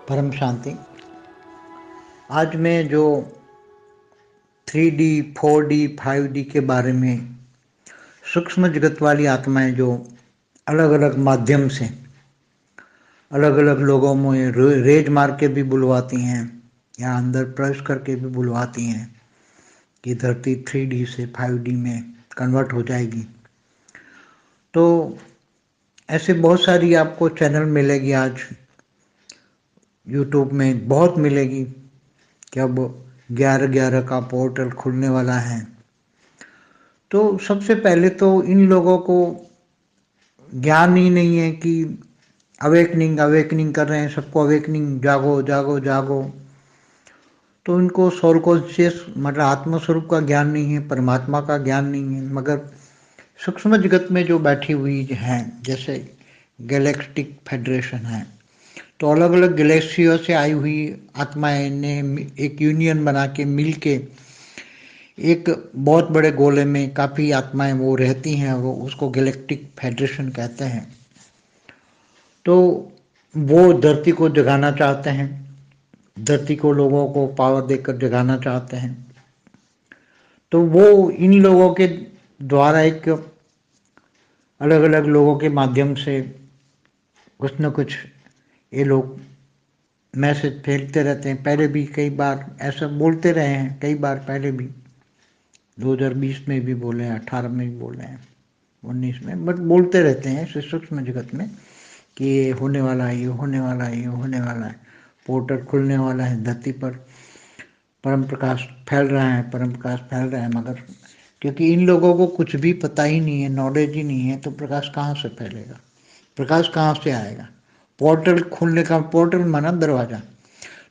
परम शांति। आज मैं जो 3D, 4D, 5D के बारे में सूक्ष्म जगत वाली आत्माएं जो अलग अलग माध्यम से अलग अलग लोगों में रेज मार के भी बुलवाती हैं या अंदर प्रवेश करके भी बुलवाती हैं कि धरती 3D से 5D में कन्वर्ट हो जाएगी। तो ऐसे बहुत सारी आपको चैनल मिलेगी, आज यूट्यूब में बहुत मिलेगी कि अब 11/11 का पोर्टल खुलने वाला है। तो सबसे पहले तो इन लोगों को ज्ञान ही नहीं है कि अवेकनिंग अवेकनिंग कर रहे हैं, सबको अवेकनिंग, जागो जागो जागो। तो इनको सोल कॉन्शियस मतलब आत्मस्वरूप का ज्ञान नहीं है, परमात्मा का ज्ञान नहीं है। मगर सूक्ष्म जगत में जो बैठी हुई हैं, जैसे गैलेक्टिक फेडरेशन है, तो अलग अलग गैलेक्सियों से आई हुई आत्माएं ने एक यूनियन बना के मिल के एक बहुत बड़े गोले में काफ़ी आत्माएं वो रहती हैं, वो उसको गैलेक्टिक फेडरेशन कहते हैं। तो वो धरती को जगाना चाहते हैं, धरती को लोगों को पावर देकर जगाना चाहते हैं। तो वो इन लोगों के द्वारा एक अलग अलग लोगों के माध्यम से कुछ न कुछ ये लोग मैसेज फेंकते रहते हैं। पहले भी कई बार ऐसा बोलते रहे हैं, कई बार पहले भी 2020 में भी बोले हैं, 18 में भी बोले हैं, 19 में, बट बोलते रहते हैं इस सूक्ष्म जगत में कि ये होने वाला है, ये होने वाला है, ये होने वाला है, पोर्टल खुलने वाला है, धरती पर परम प्रकाश फैल रहा है, परम प्रकाश फैल रहा है। मगर क्योंकि इन लोगों को कुछ भी पता ही नहीं है, नॉलेज ही नहीं है, तो प्रकाश कहाँ से फैलेगा, प्रकाश कहाँ से आएगा। पोर्टल खुलने का, पोर्टल माना दरवाजा,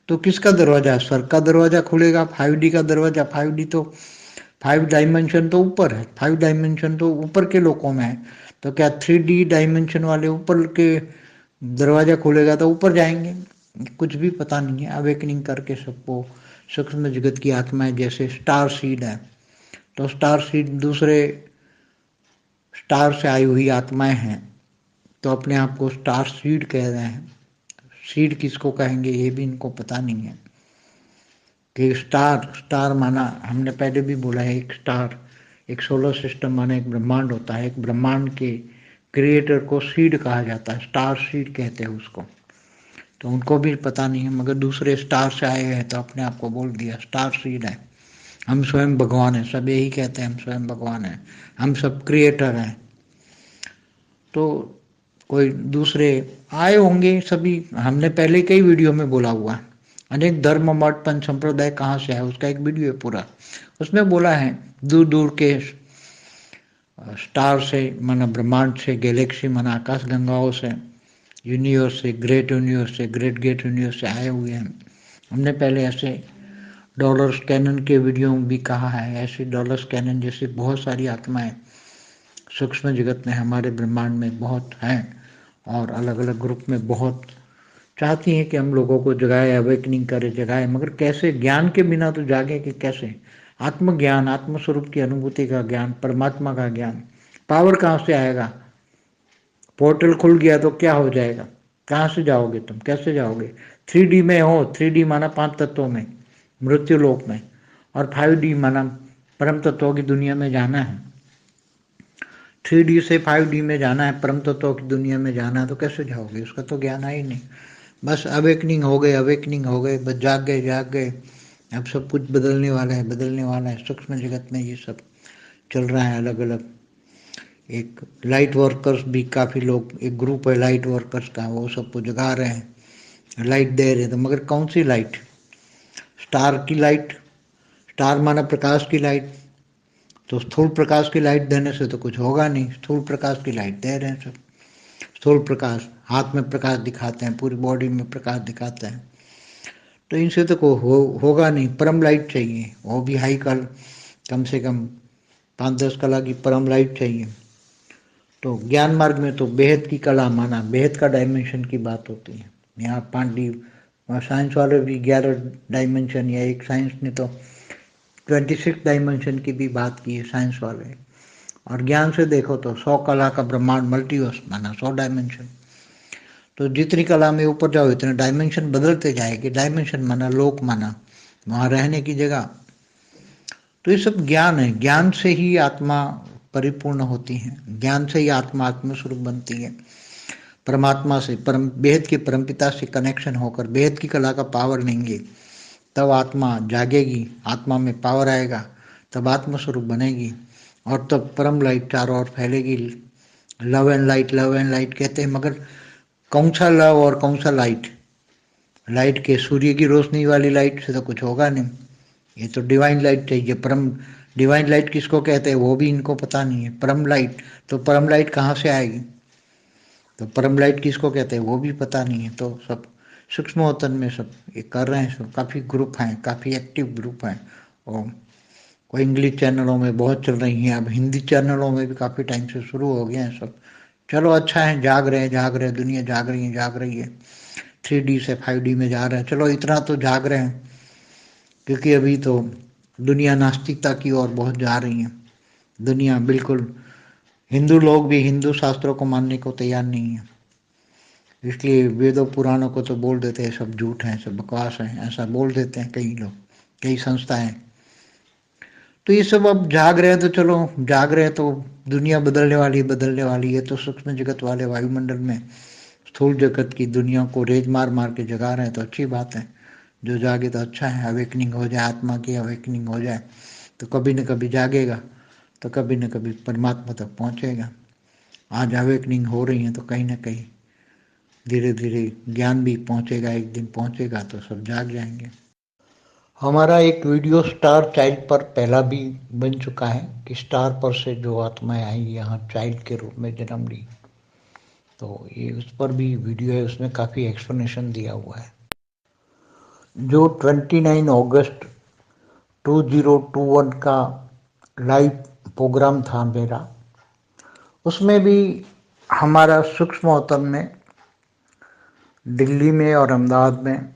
तो किसका दरवाजा? स्वर्ग का दरवाजा खुलेगा, 5D का दरवाजा। 5D तो 5 डायमेंशन तो ऊपर है, 5 डायमेंशन तो ऊपर के लोकों में है। तो क्या 3D डायमेंशन वाले ऊपर के दरवाजा खुलेगा तो ऊपर जाएंगे? कुछ भी पता नहीं है। अवेकनिंग करके सबको सूक्ष्म जगत की आत्माएं, जैसे स्टार सीड है, तो स्टार सीड दूसरे स्टार से आई हुई आत्माएं हैं, तो अपने आप को स्टार सीड कह रहे हैं। सीड किसको कहेंगे ये भी इनको पता नहीं है कि स्टार, स्टार माना हमने पहले भी बोला है, एक स्टार, एक सोलर सिस्टम माना एक ब्रह्मांड होता है। एक ब्रह्मांड के क्रिएटर को सीड कहा जाता है, स्टार सीड कहते हैं उसको। तो उनको भी पता नहीं है, मगर दूसरे स्टार से आए हैं तो अपने आप को बोल दिया स्टार सीड है, हम स्वयं भगवान हैं। सब यही कहते हैं हम स्वयं भगवान हैं, हम सब क्रिएटर हैं। तो कोई दूसरे आए होंगे सभी, हमने पहले कई वीडियो में बोला हुआ है। अनेक धर्म मठ पंच संप्रदाय कहाँ से है उसका एक वीडियो है पूरा, उसमें बोला है दूर दूर के स्टार से, माना ब्रह्मांड से, गैलेक्सी माना आकाश गंगाओं से, यूनिवर्स से, ग्रेट यूनिवर्स से, ग्रेट गेट यूनिवर्स से आए हुए हैं। हमने पहले ऐसे डॉलर कैनन के वीडियो में भी कहा है, ऐसे डॉलर कैनन जैसे बहुत सारी आत्माएं सूक्ष्म जगत में हमारे ब्रह्मांड में बहुत हैं, और अलग अलग ग्रुप में बहुत चाहती हैं कि हम लोगों को जगाए, अवेकनिंग करे, जगाए। मगर कैसे? ज्ञान के बिना तो जागे कि कैसे? आत्मज्ञान, आत्मस्वरूप की अनुभूति का ज्ञान, परमात्मा का ज्ञान, पावर कहाँ से आएगा? पोर्टल खुल गया तो क्या हो जाएगा? कहाँ से जाओगे तुम, कैसे जाओगे? 3D में हो, 3D माना 5 तत्वों में, मृत्यु लोक में, और 5D माना परम तत्वों की दुनिया में जाना है। 3D से 5D में जाना है, परम तत्वों की दुनिया में जाना है, तो कैसे जाओगे? उसका तो ज्ञान है ही नहीं। बस अवेकनिंग हो गए, अवेकनिंग हो गए, बस जाग गए, जाग गए। अब सब कुछ बदलने वाला है, बदलने वाला है। सूक्ष्म जगत में ये सब चल रहा है अलग अलग। एक लाइट वर्कर्स भी काफ़ी लोग, एक ग्रुप है लाइट वर्कर्स का, वो सबको जगा रहे हैं, लाइट दे रहे हैं। तो मगर कौन सी लाइट? स्टार की लाइट, स्टार माना प्रकाश की लाइट। तो स्थूल प्रकाश की लाइट देने से तो कुछ होगा नहीं। स्थूल प्रकाश की लाइट दे रहे हैं सब। स्थूल प्रकाश, हाथ में प्रकाश दिखाते हैं, पूरी बॉडी में प्रकाश दिखाते हैं, तो इनसे तो होगा नहीं। परम लाइट चाहिए, वो भी हाई कम से कम 5-10 कला की परम लाइट चाहिए। तो ज्ञान मार्ग में तो बेहद की कला माना, बेहद का डायमेंशन की बात होती है। यहाँ 5D, साइंस वाले भी 11 डायमेंशन, या एक साइंस ने तो 26 डायमेंशन की भी बात की है, साइंस वाले। और ज्ञान से देखो तो 100 कला का ब्रह्मांड, मल्टीवर्स माना 100 डायमेंशन। तो जितनी कला में ऊपर जाओ इतने डायमेंशन बदलते जाएंगे। डायमेंशन माना लोक, माना वहाँ रहने की जगह। तो ये सब ज्ञान है। ज्ञान से ही आत्मा परिपूर्ण होती है, ज्ञान से ही आत्मा आत्मस्वरूप बनती है। परमात्मा से, परम बेहद के परमपिता से कनेक्शन होकर बेहद की कला का पावर लेंगे, तब आत्मा जागेगी, आत्मा में पावर आएगा, तब आत्मस्वरूप बनेगी, और तब परम लाइट चारों ओर फैलेगी। Love and light, love and light कहते हैं, मगर कौन सा लव और कौन सा लाइट? लाइट के सूर्य की रोशनी वाली लाइट से तो कुछ होगा नहीं। ये तो डिवाइन लाइट चाहिए। परम डिवाइन लाइट किसको कहते हैं वो भी इनको पता नहीं है। परम लाइट, तो परम लाइट कहाँ से आएगी? तो परम लाइट किसको कहते हैं वो भी पता नहीं है। तो सब सूक्ष्म वतन में सब ये कर रहे हैं। सब काफ़ी ग्रुप हैं, काफ़ी एक्टिव ग्रुप हैं, और कोई इंग्लिश चैनलों में बहुत चल रही हैं, अब हिंदी चैनलों में भी काफ़ी टाइम से शुरू हो गए हैं सब। चलो अच्छा है, जाग रहे हैं, जाग रहे हैं, दुनिया जाग रही है, जाग रही है। 3D से 5D में जा रहे हैं, चलो इतना तो जाग रहे हैं, क्योंकि अभी तो दुनिया नास्तिकता की ओर बहुत जा रही है। दुनिया बिल्कुल, हिंदू लोग भी हिंदू शास्त्रों को मानने को तैयार नहीं है, इसलिए वेदों पुराणों को तो बोल देते हैं सब झूठ है, सब बकवास है, ऐसा बोल देते हैं कई लोग, कई संस्थाएं। तो ये सब अब जाग रहे हैं, तो चलो जाग रहे हैं तो दुनिया बदलने वाली है, बदलने वाली है। तो सूक्ष्म जगत वाले वायुमंडल में स्थूल जगत की दुनिया को रेज मार मार के जगा रहे हैं, तो अच्छी बात है। जो जागे तो अच्छा है, अवेकनिंग हो जाए, आत्मा की अवेकनिंग हो जाए, तो कभी न कभी जागेगा, तो कभी न कभी परमात्मा तक पहुँचेगा। आज अवेकनिंग हो रही है, तो कहीं ना कहीं धीरे धीरे ज्ञान भी पहुँचेगा, एक दिन पहुँचेगा तो सब जाग जाएंगे। हमारा एक वीडियो स्टार चाइल्ड पर पहला भी बन चुका है कि स्टार पर से जो आत्माएं आई यहाँ चाइल्ड के रूप में जन्म ली, तो ये उस पर भी वीडियो है, उसमें काफ़ी एक्सप्लेनेशन दिया हुआ है। जो 29 अगस्त 2021 का लाइव प्रोग्राम था मेरा, उसमें भी हमारा सूक्ष्म अवतरण में दिल्ली में और अहमदाबाद में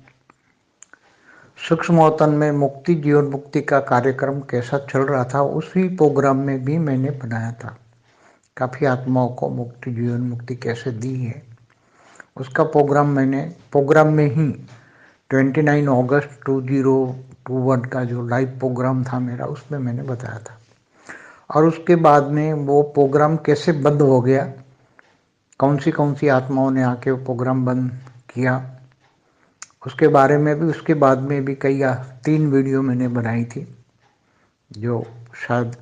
सूक्ष्म अवतरण में मुक्ति जीवन मुक्ति का कार्यक्रम कैसा चल रहा था, उसी प्रोग्राम में भी मैंने बनाया था। काफ़ी आत्माओं को मुक्ति जीवन मुक्ति कैसे दी है उसका प्रोग्राम में ही 29 अगस्त 2021 का जो लाइव प्रोग्राम था मेरा, उसमें मैंने बताया था। और उसके बाद में वो प्रोग्राम कैसे बंद हो गया, कौन सी आत्माओं ने आके वो प्रोग्राम बंद किया, उसके बारे में भी, उसके बाद में भी कई 3 वीडियो मैंने बनाई थी, जो शायद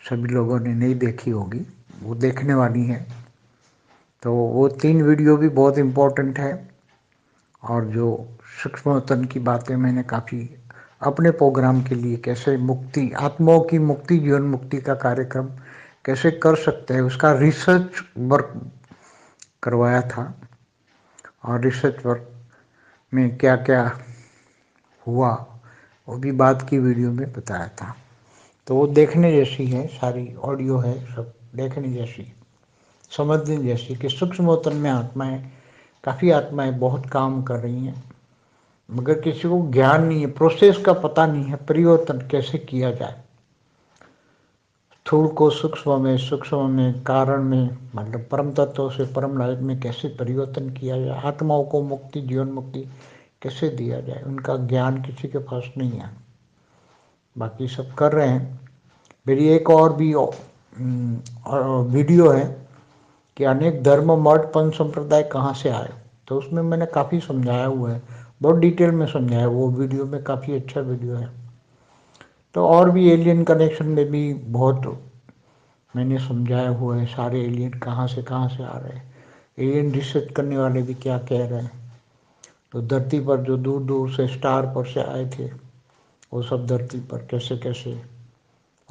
सभी लोगों ने नहीं देखी होगी, वो देखने वाली है। तो वो 3 वीडियो भी बहुत इम्पोर्टेंट है। और जो सूक्ष्म तन की बातें मैंने काफ़ी अपने प्रोग्राम के लिए, कैसे मुक्ति, आत्माओं की मुक्ति जीवन मुक्ति का कार्यक्रम कैसे कर सकते हैं, उसका रिसर्च वर्क करवाया था। और रिसर्च वर्क में क्या क्या हुआ वो भी बाद की वीडियो में बताया था। तो वो देखने जैसी है, सारी ऑडियो है, सब देखने जैसी, समझने जैसी कि सूक्ष्म वतन में आत्माएं, काफ़ी आत्माएं बहुत काम कर रही हैं, मगर किसी को ज्ञान नहीं है, प्रोसेस का पता नहीं है, परिवर्तन कैसे किया जाए, स्थूल को सूक्ष्म में, सूक्ष्म में कारण में, मतलब परम तत्व से परम लाइट में कैसे परिवर्तन किया जाए, आत्माओं को मुक्ति जीवन मुक्ति कैसे दिया जाए, उनका ज्ञान किसी के पास नहीं है। बाकी सब कर रहे हैं। मेरी एक और भी वीडियो है कि अनेक धर्म मठ पंथ संप्रदाय कहाँ से आए, तो उसमें मैंने काफ़ी समझाया हुआ है, बहुत डिटेल में समझाया, वो वीडियो में काफ़ी अच्छा वीडियो है। तो और भी एलियन कनेक्शन में भी बहुत मैंने समझाया हुआ है, सारे एलियन कहाँ से आ रहे हैं, एलियन रिसर्च करने वाले भी क्या कह रहे हैं। तो धरती पर जो दूर दूर से स्टार पर से आए थे, वो सब धरती पर कैसे कैसे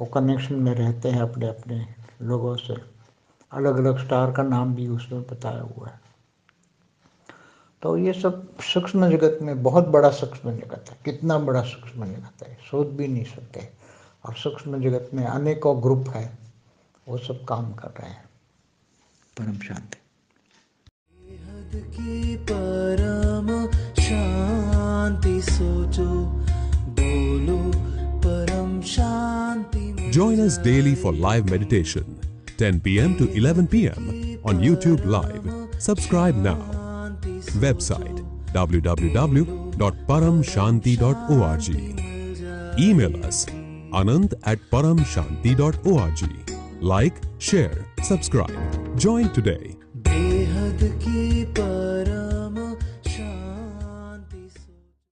वो कनेक्शन में रहते हैं अपने अपने लोगों से, अलग अलग स्टार का नाम भी उसमें बताया हुआ है। तो ये सब सूक्ष्म जगत में बहुत बड़ा सूक्ष्म जगत है, कितना बड़ा सूक्ष्म जगत है सोच भी नहीं सकते। और सूक्ष्म जगत में अनेकों ग्रुप है, वो सब काम कर रहे हैं। परम शांति। की परम शांति सोचो, बोलो परम शांति। Join us daily for live meditation, 10 p.m. to 11 p.m. on YouTube Live, Subscribe now. Website www.paramshanti.org. Email us anand@paramshanti.org. Like, share, subscribe. Join today.